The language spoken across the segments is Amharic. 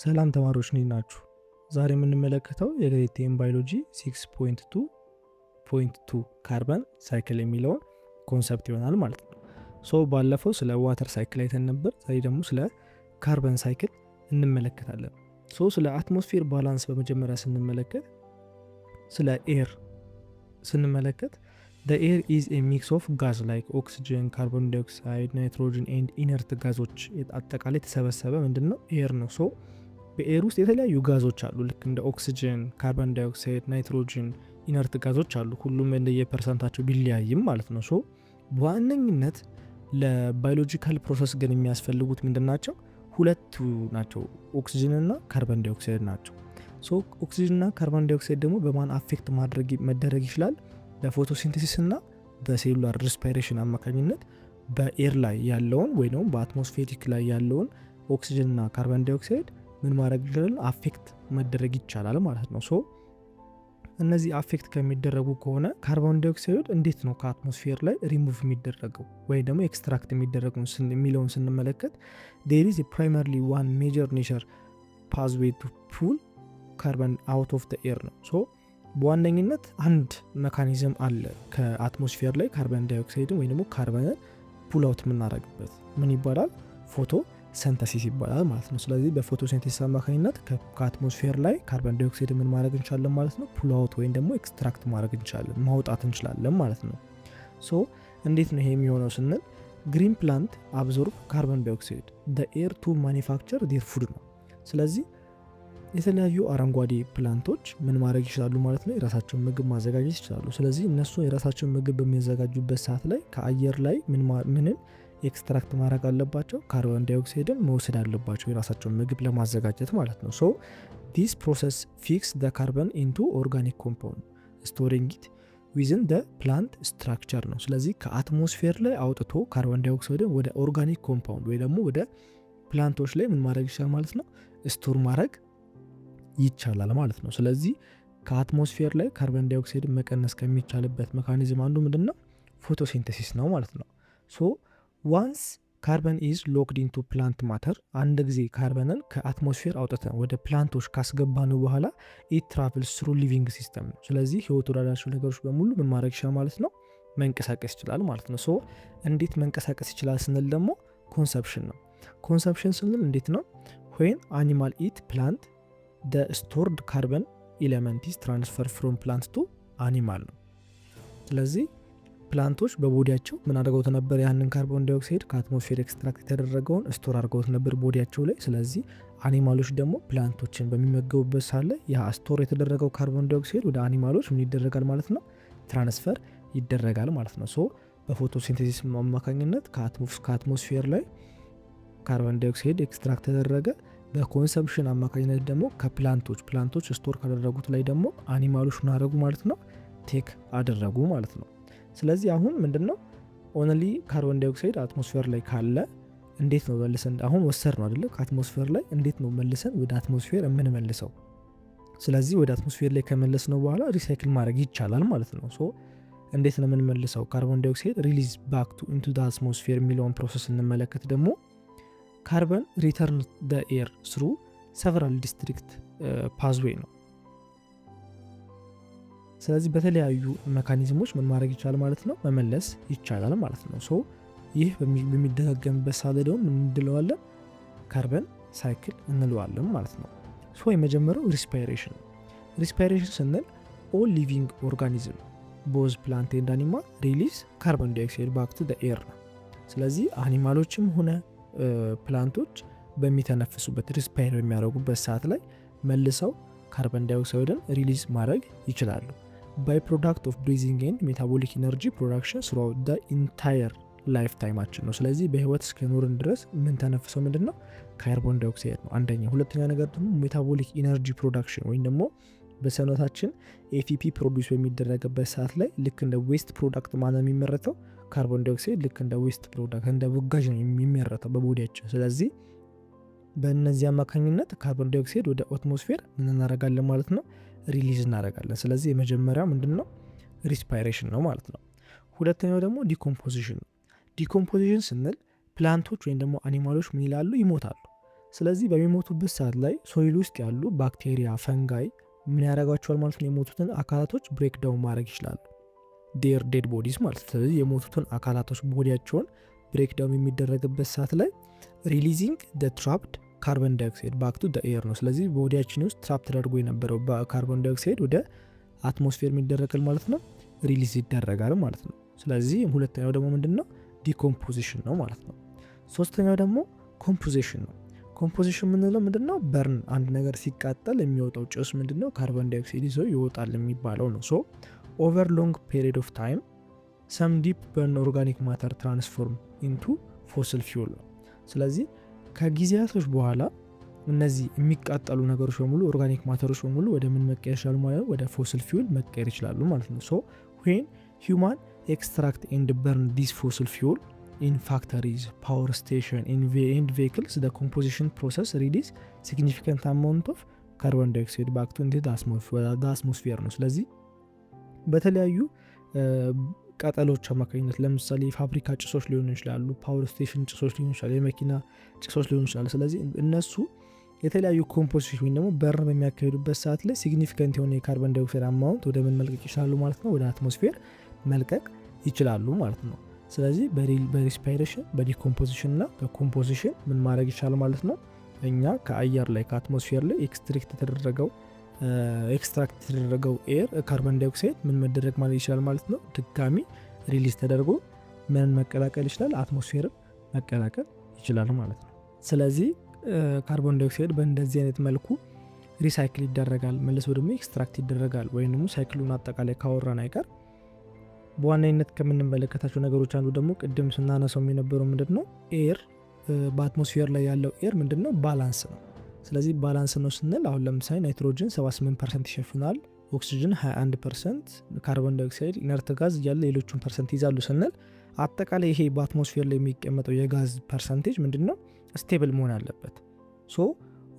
ሰላም ተማሪዎች እንዴት ናችሁ? ዛሬ የምንመለከተው የግሬድ 10 ባዮሎጂ 6.2.2 ካርበን ሳይክል የሚለውን ኮንሰፕት ይሆናል ማለት ነው። ባለፈው ስለ ዋተር ሳይክል አይተን ነበር። ዛሬ ደግሞ ስለ ካርበን ሳይክል እንመለከታለን። ስለ አትሞስፌር ባላንስ በመጀመሪያ ስንመለከት ስለ ኤር ስንመለከት the air is a mix of gas like oxygen, carbon dioxide, nitrogen and inert ጋዞች አጠቃላይ የተሰበሰበ ምንድነው ኤር ነው። በኤር ውስጥ የተለያዩ ጋዞች አሉ። ልክ እንደ ኦክሲጅን፣ ካርቦን ዳይኦክሳይድ፣ ናይትሮጅን፣ ኢነርት ጋዞች አሉ። ሁሉም እንደየፐርሰንታቸው ቢለያይም ማለት ነው። በዋነኝነት ለባዮሎጂካል ፕሮሰስ ግን የሚያስፈልጉት ምንድናቸው? ሁለቱ ናቸው፣ ኦክሲጅን እና ካርቦን ዳይኦክሳይድ ናቸው። ኦክሲጅን እና ካርቦን ዳይኦክሳይድ ደግሞ በማን አፌክት መደረግ ይችላል? በፎቶሲንቴሲስ እና በሴሉላር ሪስፓይሬሽን አማካኝነት በኤር ላይ ያለውን ወይም በአትሞስፌሪክ ላይ ያለውን ኦክሲጅን እና ካርቦን ዳይኦክሳይድ ምን ማድረግ ይችላል? አፌክት መደረግ ይቻላል ማለት ነው። እነዚህ አፌክት ከሚደረጉ ከሆነ ካርቦን ዳይኦክሳይድ እንዴት ነው ከአትሞስፌር ላይ ሪሙቭ የሚደረገው ወይ ደግሞ ኤክስትራክት የሚደረገው የሚለውን ስንመለከት there is a primarily one major nature pathway to pull carbon out of the air ነው። በዋነኝነት አንድ ሜካኒዝም አለ ከአትሞስፌር ላይ ካርቦን ዳይኦክሳይድን ወይ ደግሞ ካርቦንን ፑል አውት የምናደርግበት ምን ይባላል? ፎቶ ሰንተሲስ ይባላል ማለት ነው። ስለዚህ በፎቶሲንቴሲስ አማካኝነት ከአትሞስፌር ላይ ካርቦን ዳይኦክሳይድ ምን ማድረግ እንችላለን ማለት ነው? ፑል አውት ወይም ደግሞ ኤክስትራክት ማድረግ እንችላለን፣ ማውጣት እንችላለን ማለት ነው። እንዴት ነው ይሄ የሚሆነው ስንል ግሪን ፕላንት አብዞርብ ካርቦን ዳይኦክሳይድ the air to manufacture their food ነው። ስለዚህ የተለያዩ አረንጓዴ ፕላንቶች ምን ማድረግ ይችላሉ ማለት ነው? የራሳቸውን ምግብ ማዘጋጀት ይችላሉ። ስለዚህ እነሱ የራሳቸውን ምግብ በሚያዘጋጁበት ሰዓት ላይ ከአየር ላይ ምንን ኤክስትራክት ማድረግ አለባቸው? ካርቦን ዳይኦክሳይድን መውሰድ አለባቸው የራሳቸውን ምግብ ለማዘጋጀት ማለት ነው። this process fix the carbon into organic compound storing it within the plant structure ነው። ስለዚህ ከአትሞስፌር ላይ አውጥቶ ካርቦን ዳይኦክሳይድን ወደ ኦርጋኒክ ኮምፓውንድ ወይ ደግሞ ወደ ፕላንቶች ላይ ምን ማድረግ ይችላል ማለት ነው? ስቶር ማድረግ ይቻላል ማለት ነው። ስለዚህ ከአትሞስፌር ላይ ካርቦን ዳይኦክሳይድን መቀነስ ከሚቻልበት ሜካኒዝም አንዱ ምንድነው? ፎቶሲንተሲስ ነው ማለት ነው። ዋንስ ካርበን ኢዝ ሎክድ ኢንቱ ፕላንት ማተር አንድ ጊዜ ካርበንን ከአትሞስፌር አውጥተን ወደ ፕላንቶች ካስገባነው በኋላ ኢት ትራቭልስ ትሩ ሊቪንግ ሲስተም ነው። ስለዚህ ህይወት ወዳላቸው ነገሮች በሙሉ ምን ማድረግ ይችላል ማለት ነው? መንቀሳቀስ ይችላል ማለት ነው። እንዴት መንቀሳቀስ ይችላል ስንል ደግሞ ኮንሰፕሽን ነው። ኮንሰፕሽን ስንል እንዴት ነው? when animal eat plant the stored carbon element is transferred from plant to animal ነው። ስለዚህ ፕላንቶች በቦዲያቸው ምን አድርገውት ነበር? ያንን ካርቦን ዳይኦክሳይድ ከአትሞስፌር ኤክስትራክት የተደረገውን ስቶር አድርገውት ነበር ቦዲያቸው ላይ። ስለዚህ አኒማሎች ደግሞ ፕላንቶችን በሚመገቡበት ሳለ ያ ስቶር የተደረገው ካርቦን ዳይኦክሳይድ ወደ አኒማሎች ምን ይደረጋል ማለት ነው? ትራንስፈር ይደረጋል ማለት ነው። በፎቶሲንቴሲስ አማካኝነት ከአትሞስፌር ላይ ካርቦን ዳይኦክሳይድ ኤክስትራክት ተደረገ። በኮንሰምፕሽን አማካኝነት ደግሞ ፕላንቶች ስቶር ካደረጉት ላይ ደግሞ አኒማሎች ምን አደረጉ ማለት ነው? ቴክ አደረጉ ማለት ነው። ስለዚህ አሁን ምንድነው ኦንሊ ካርቦን ዳይኦክሳይድ አትሞስፌር ላይ ካለ እንዴት ነው መልሰን አሁን ወሰድ ነው አይደለ? ከአትሞስፌር ላይ እንዴት ነው መልሰን ወደ አትሞስፌር የምንመልሰው? ስለዚህ ወደ አትሞስፌር ላይ ከመለስ ነው በኋላ ሪሳይክል ማድረግ ይቻላል ማለት ነው። እንዴት ነው የምንመልሰው? ካርቦን ዳይኦክሳይድ ሪሊዝ ባክ ኢንቱ ዘ አትሞስፌር የሚለውን ፕሮሰስ እንመለከት ደግሞ ካርበን ሪተርን ዘ ኤር ስሩ ሰቨራል ዲስትሪክት ፓዝዌይ ነው። ስለዚህ በተለያዩ ሜካኒዝሞች ምን ማድረግ ይቻላል ማለት ነው? መመለስ ይቻላል ማለት ነው። ይህ በሚደጋገምበት ሳለ ደግሞ ምን እንለዋለን? ካርበን ሳይክል እንለዋለን ማለት ነው። የመጀመሪያው ሪስፓይሬሽን ነው። ሪስፓይሬሽን ስንል ኦል ሊቪንግ ኦርጋኒዝም ቦዝ ፕላንት ኤንድ አኒማል ሪሊዝ ካርቦን ዳይኦክሳይድ ባክ ቱ ዘ ኤር ነው። ስለዚህ አኒማሎችም ሆነ ፕላንቶች በሚተነፍሱበት ሪስፓይር በሚያደርጉበት ሰዓት ላይ መልሰው ካርቦን ዳይኦክሳይድን ሪሊዝ ማድረግ ይችላሉ። ባይ ፕሮዳክት ኦፍ ብሪዚንግ ኤንድ ሜታቦሊክ ኢነርጂ ፕሮዳክሽን ስሩአውት ዘ ኢንታየር ላይፍ ታይማችን ነው። ስለዚህ በህይወት እስከኖርን ድረስ ምን ተነፍሰው ምንድነው? ካርቦን ዳይኦክሳይድ ነው አንደኛ። ሁለተኛ ነገር ደግሞ ሜታቦሊክ ኢነርጂ ፕሮዳክሽን ወይም ደግሞ በሰውነታችን ኤቲፒ ፕሮዲውስ በሚደረግበት ሰዓት ላይ ልክ እንደ ዌስት ፕሮዳክት ማለት የሚመረተው ካርቦን ዳይኦክሳይድ ልክ እንደ ዌስት ፕሮዳክት እንደ ውጋጅ ነው የሚመረተው በቦዲያችን። ስለዚህ በእነዚህ አማካኝነት ካርቦን ዳይኦክሳይድ ወደ አትሞስፌር ምን እናደርጋለን ማለት ነው? ሪሊዝ እናደርጋለን። ስለዚህ የመጀመሪያው ምንድነው? ሪስፓይሬሽን ነው ማለት ነው። ሁለተኛው ደግሞ ዲኮምፖዚሽን ነው። ዲኮምፖዚሽን ስንል ፕላንቶች ወይም ደግሞ አኒማሎች ምን ይላሉ? ይሞታሉ። ስለዚህ በሚሞቱበት ሰዓት ላይ ሶይል ውስጥ ያሉ ባክቴሪያ፣ ፈንጋይ ምን ያደርጓቸዋል ማለት ነው? የሞቱትን አካላቶች ብሬክዳውን ማድረግ ይችላሉ። ዴር ዴድ ቦዲስ ማለት ነው። ስለዚህ የሞቱትን አካላቶች ቦዲያቸውን ብሬክዳውን የሚደረግበት ሰዓት ላይ ሪሊዚንግ ደ ትራፕድ ካርበን ዳይኦክሳይድ ባክ ቱ ኤር ነው። ስለዚህ ቦዲያችን ውስጥ ትራፕ ተደርጎ የነበረው ካርበን ዳይኦክሳይድ ወደ አትሞስፌር የሚደረጋል ማለት ነው፣ ሪሊዝ ይደረጋል ማለት ነው። ስለዚህ ሁለተኛው ደግሞ ምንድን ነው? ዲኮምፖዚሽን ነው ማለት ነው። ሶስተኛው ደግሞ ኮምፖዚሽን ነው። ኮምፖዚሽን የምንለው ምንድን ነው? በርን አንድ ነገር ሲቃጠል የሚወጣው ጭስ ምንድን ነው? ካርበን ዳይኦክሳይድ ይዞ ይወጣል የሚባለው ነው። ሶ ኦቨር ሎንግ ፔሪድ ኦፍ ታይም ሰም ዲፕ በርን ኦርጋኒክ ማተር ትራንስፎርም ኢንቱ ፎሲል ፊውል ነው። ስለዚህ ከጊዜያቶች በኋላ እነዚህ የሚቃጠሉ ነገሮች በሙሉ ኦርጋኒክ ማተሮች በሙሉ ወደ ምን መቀየር ይችላሉ ማለት ነው? ወደ ፎሲል ፊውል መቀየር ይችላሉ ማለት ነው። ሶ ዌን ሂውማን ኤክስትራክት ኤንድ በርን ዲስ ፎሲል ፊውል in factories, power station, and vehicles, the composition process release significant amount of carbon dioxide back to the atmosphere ነው። ስለዚህ በተለያዩ ቃጠሎች አማካኝነት ለምሳሌ ፋብሪካ ጭሶች ሊሆኑ ይችላሉ፣ ፓወር ስቴሽን ጭሶች ሊሆኑ ይችላሉ፣ የመኪና ጭሶች ሊሆኑ ይችላሉ። ስለዚህ እነሱ የተለያዩ ኮምፖዚሽን ወይም ደግሞ በርን በሚያካሄዱበት ሰዓት ላይ ሲግኒፊካንት የሆነ የካርበን ዳይኦክሳይድ አማውንት ወደ ምን መልቀቅ ይችላሉ ማለት ነው? ወደ አትሞስፌር መልቀቅ ይችላሉ ማለት ነው። ስለዚህ በሪስፓይሬሽን በዲኮምፖዚሽን እና በኮምፖዚሽን ምን ማድረግ ይቻላል ማለት ነው? እኛ ከአየር ላይ ከአትሞስፌር ላይ ኤክስትራክት የተደረገው ኤር ካርበን ዳይኦክሳይድ ምን መደረግ ማለት ይችላል ማለት ነው? ድጋሚ ሪሊዝ ተደርጎ ምን መቀላቀል ይችላል? አትሞስፌርን መቀላቀል ይችላል ማለት ነው። ስለዚህ ካርቦን ዳይኦክሳይድ በእንደዚህ አይነት መልኩ ሪሳይክል ይደረጋል፣ መልሶ ደግሞ ኤክስትራክት ይደረጋል። ወይም ደግሞ ሳይክሉን አጠቃላይ ካወራን አይቀር በዋናነት ከምንመለከታቸው ነገሮች አንዱ ደግሞ ቅድም ስናነሳው የነበረው ምንድን ነው? ኤር በአትሞስፌር ላይ ያለው ኤር ምንድን ነው? ባላንስ ነው። ስለዚህ ባላንስ ነው ስንል አሁን ለምሳሌ ናይትሮጅን 78% ይሸፍናል፣ ኦክሲጅን 21%፣ ካርቦን ዳይኦክሳይድ ኢነርት ጋዝ እያለ ሌሎቹን ፐርሰንት ይዛሉ ስንል አጠቃላይ ይሄ በአትሞስፌር ላይ የሚቀመጠው የጋዝ ፐርሰንቴጅ ምንድን ነው? ስቴብል መሆን አለበት። ሶ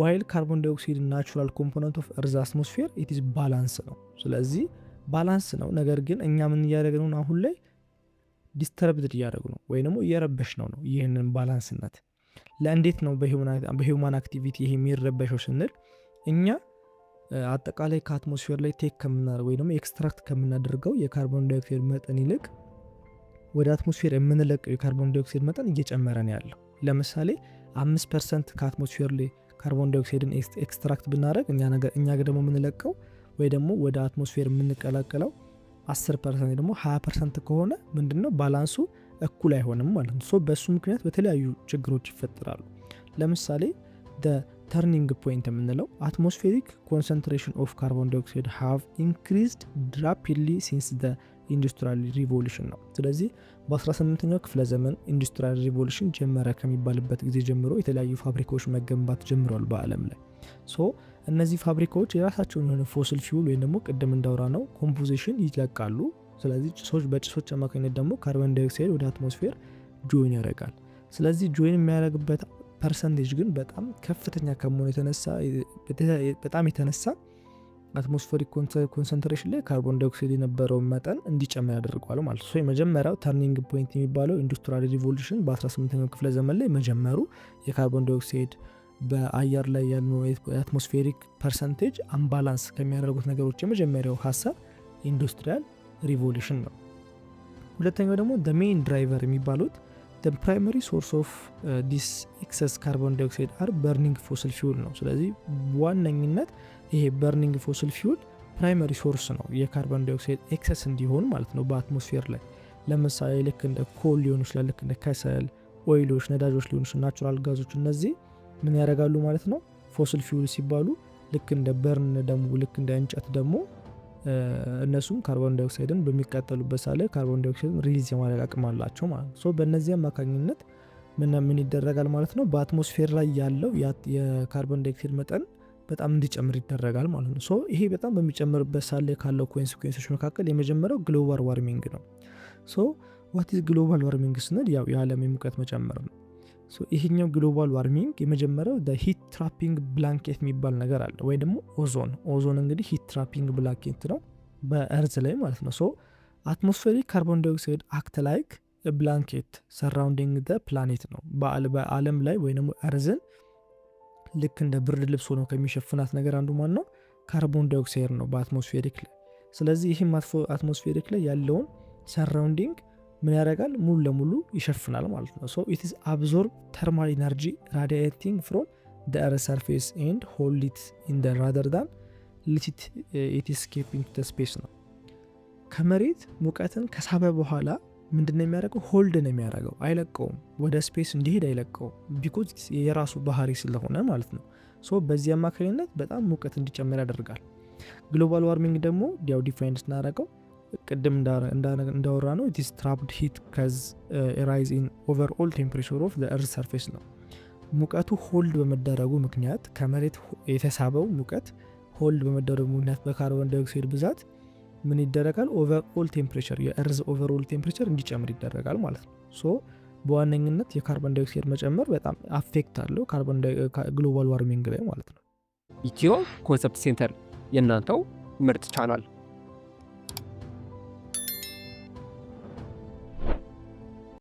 ዋይል ካርቦን ዳይኦክሳይድ ናቹራል ኮምፖነንት ኦፍ እርዝ አትሞስፌር ኢት ኢዝ ባላንስ ነው። ስለዚህ ባላንስ ነው። ነገር ግን እኛ ምን እያደረግ ነው? አሁን ላይ ዲስተርብድ እያደረግ ነው ወይም ደግሞ እየረበሽ ነው ይህንን ባላንስነት። ለእንዴት ነው በሂውማን አክቲቪቲ ይሄ የሚረበሸው ስንል እኛ አጠቃላይ ከአትሞስፌር ላይ ቴክ ከምናደርገው ወይ ደግሞ ኤክስትራክት ከምናደርገው የካርቦን ዳይኦክሳይድ መጠን ይልቅ ወደ አትሞስፌር የምንለቀው የካርቦን ዳይኦክሳይድ መጠን እየጨመረ ነው ያለው። ለምሳሌ 5% ከአትሞስፌር ላይ ካርቦን ዳይኦክሳይድን ኤክስትራክት ብናደረግ እኛ ደግሞ የምንለቀው ወይ ደግሞ ወደ አትሞስፌር የምንቀላቀለው 10% ደግሞ 20% ከሆነ ምንድነው ባላንሱ እኩል አይሆንም ማለት ነው። ሶ በሱ ምክንያት በተለያዩ ችግሮች ይፈጠራሉ። ለምሳሌ ተርኒንግ ፖይንት የምንለው አትሞስፌሪክ ኮንሰንትሬሽን ኦፍ ካርቦን ዳይኦክሳይድ ሃቭ ኢንክሪዝድ ራፒድሊ ሲንስ ደ ኢንዱስትሪያል ሪቮሉሽን ነው። ስለዚህ በ18ኛው ክፍለ ዘመን ኢንዱስትሪያል ሪቮሉሽን ጀመረ ከሚባልበት ጊዜ ጀምሮ የተለያዩ ፋብሪካዎች መገንባት ጀምረዋል በአለም ላይ። ሶ እነዚህ ፋብሪካዎች የራሳቸውን የሆነ ፎሲል ፊውል ወይም ደግሞ ቅድም እንዳወራ ነው ኮምፖዚሽን ይለቃሉ። ስለዚህ በጭሶች አማካኝነት ደግሞ ካርቦን ዳይኦክሳይድ ወደ አትሞስፌር ጆይን ያደርጋል። ስለዚህ ጆይን የሚያደርግበት ፐርሰንቴጅ ግን በጣም ከፍተኛ ከመሆኑ የተነሳ አትሞስፌሪክ ኮንሰንትሬሽን ላይ ካርቦን ዳይኦክሳይድ የነበረውን መጠን እንዲጨምር ያደርገዋል ማለት ነው። የመጀመሪያው ተርኒንግ ፖይንት የሚባለው ኢንዱስትሪያል ሪቮሉሽን በ18ኛው ክፍለ ዘመን ላይ መጀመሩ የካርቦን ዳይኦክሳይድ በአየር ላይ ያለው የአትሞስፌሪክ ፐርሰንቴጅ አምባላንስ ከሚያደርጉት ነገሮች የመጀመሪያው ሀሳብ ኢንዱስትሪያል ሪቮሉሽን ነው። ሁለተኛው ደግሞ ሜይን ድራይቨር የሚባሉት ፕራይመሪ ሶርስ ኦፍ ዲስ ኤክሰስ ካርቦን ዳይኦክሳይድ አር በርኒንግ ፎሲል ፊውል ነው። ስለዚህ በዋነኝነት ይሄ በርኒንግ ፎሲል ፊውል ፕራይመሪ ሶርስ ነው የካርቦን ዳይኦክሳይድ ኤክሰስ እንዲሆን ማለት ነው በአትሞስፌር ላይ። ለምሳሌ ልክ እንደ ኮል ሊሆን ይችላል፣ ልክ እንደ ከሰል፣ ኦይሎች፣ ነዳጆች ሊሆኑ ይችላል፣ ናቹራል ጋዞች እነዚህ ምን ያደርጋሉ ማለት ነው? ፎሲል ፊውል ሲባሉ ልክ እንደ በርን ደግሞ ልክ እንደ እንጨት ደግሞ እነሱም ካርቦን ዳይኦክሳይድን በሚቃጠሉበት ሳለ ካርቦን ዳይኦክሳይድን ሪሊዝ የማድረግ አቅም አላቸው ማለት ነው። በእነዚህ አማካኝነት ምን ይደረጋል ማለት ነው? በአትሞስፌር ላይ ያለው የካርቦን ዳይኦክሳይድ መጠን በጣም እንዲጨምር ይደረጋል ማለት ነው። ይሄ በጣም በሚጨምርበት ሳለ ካለው ኮንሲኩዌንሶች መካከል የመጀመሪያው ግሎባል ዋርሚንግ ነው። ዋት ኢዝ ግሎባል ዋርሚንግ ስንል ያው የዓለም የሙቀት መጨመር ነው። ይሄኛው ግሎባል ዋርሚንግ የመጀመሪያው ሂት ትራፒንግ ብላንኬት የሚባል ነገር አለ፣ ወይ ደግሞ ኦዞን እንግዲህ ሂት ትራፒንግ ብላንኬት ነው በእርዝ ላይ ማለት ነው። አትሞስፌሪክ ካርቦን ዳይኦክሳይድ አክት ላይክ ብላንኬት ሰራውንዲንግ ደ ፕላኔት ነው በአለም ላይ ወይ ደግሞ እርዝን ልክ እንደ ብርድ ልብስ ሆኖ ከሚሸፍናት ነገር አንዱ ማን ነው? ካርቦን ዳይኦክሳይድ ነው በአትሞስፌሪክ ላይ። ስለዚህ ይህም አትሞስፌሪክ ላይ ያለውን ሰራውንዲንግ ምን ያደርጋል? ሙሉ ለሙሉ ይሸፍናል ማለት ነው። ሶ ኢት ኢዝ አብዞርብ ተርማል ኢነርጂ ራዲኤቲንግ ፍሮም the earth surface and hold it in the rather than let it escape into the space ነው። ከመሬት ሙቀትን ከሳበ በኋላ ምንድነው የሚያደርገው? ሆልድ ነው የሚያደርገው፣ አይለቀውም። ወደ ስፔስ እንዲሄድ አይለቀውም፣ ቢኮዝ የራሱ ባህሪ ስለሆነ ማለት ነው። ሶ በዚህ አማካኝነት በጣም ሙቀት እንዲጨምር ያደርጋል። ግሎባል ዋርሚንግ ደግሞ ያው ዲፋይንድ ስናደርገው ቅድም እንዳወራ ነው it is trapped heat cause rise in overall temperature of the earth surface ነው። ሙቀቱ ሆልድ በመደረጉ ምክንያት ከመሬት የተሳበው ሙቀት ሆልድ በመደረጉ ምክንያት በካርቦን ዳይኦክሳይድ ብዛት ምን ይደረጋል? ኦቨርኦል ቴምፕሬቸር የእርዝ ኦቨርኦል ቴምፕሬቸር እንዲጨምር ይደረጋል ማለት ነው። ሶ በዋነኝነት የካርቦን ዳይኦክሳይድ መጨመር በጣም አፌክት አለው ግሎባል ዋርሚንግ ላይ ማለት ነው። ኢትዮ ኮንሰፕት ሴንተር የእናንተው ምርጥ ቻናል